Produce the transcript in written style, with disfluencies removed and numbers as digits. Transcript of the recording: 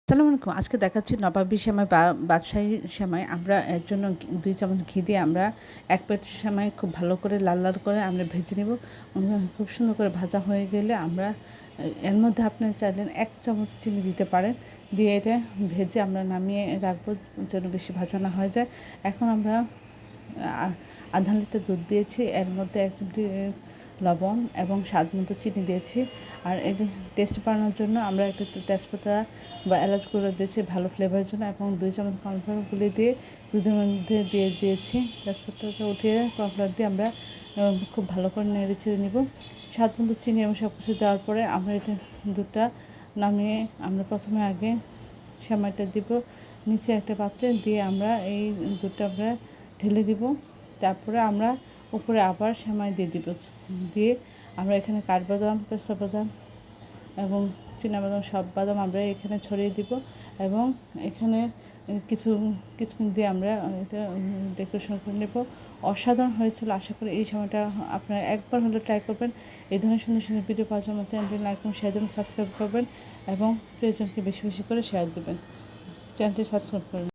আসসালামু আলাইকুম। আজকে দেখাচ্ছি নবাবী সেমাই বা বাদশাহী সেমাই। আমরা এর জন্য ২ চামচ ঘি দিয়ে আমরা ১ প্লেট সেমাই খুব ভালো করে লাল, লাল করে আমরা ভেজে নেব। খুব সুন্দর করে ভাজা হয়ে গেলে আমরা এর মধ্যে আপনি চাইলেন ১ চামচ চিনি দিতে পারেন। দিয়ে এটা ভেজে আমরা নামিয়ে রাখবো যেন বেশি ভাজা না হয়ে যায়। এখন আমরা ০.৫ লিটার দুধ দিয়েছি। এর মধ্যে ১ চিমটি লবণ এবং স্বাদ মতো চিনি দিয়েছি। আর এটি টেস্ট বাড়ানোর জন্য আমরা একটু তেজপাতা বা এলাচ গুঁড়ো দিয়েছি ভালো ফ্লেভারের জন্য, এবং ২ চামচ কর্নফ্লাওয়ার গুলে দিয়ে দুধের মধ্যে দিয়ে দিয়েছি। তেজপাতাটা উঠিয়ে কর্নফ্লাওয়ার দিয়ে আমরা খুব ভালো করে নেড়ে চেড়ে নেব। স্বাদ মতো চিনি এবং সব কিছু দেওয়ার পরে আমরা এটা দুধটা নামিয়ে আমরা প্রথমে আগে সেমাইটা দিব নিচে একটা পাত্রে, দিয়ে আমরা এই দুধটা আমরা ঢেলে দিব। তারপরে আমরা উপরে আবার সেমাই দিয়ে দিব। দিয়ে আমরা এখানে কাঠবাদাম, পেস্তা বাদাম এবং চিনাবাদাম সব বাদাম আমরা এখানে ছড়িয়ে দিব, এবং এখানে কিছু কিশমিশ দিয়ে আমরা এটা ডেকোরেশন করে নেব। অসাধারণ হয়েছিল। আশা করি এই সময়টা আপনারা একবার হলে ট্রাই করবেন। এই ধরনের সুন্দর সুন্দর ভিডিও পাওয়ার জন্য চ্যানেলটি লাইক এবং শেয়ার দেবেন, সাবস্ক্রাইব করবেন এবং প্রিয়জনকে বেশি বেশি করে শেয়ার দেবেন। চ্যানেলটি সাবস্ক্রাইব করবেন।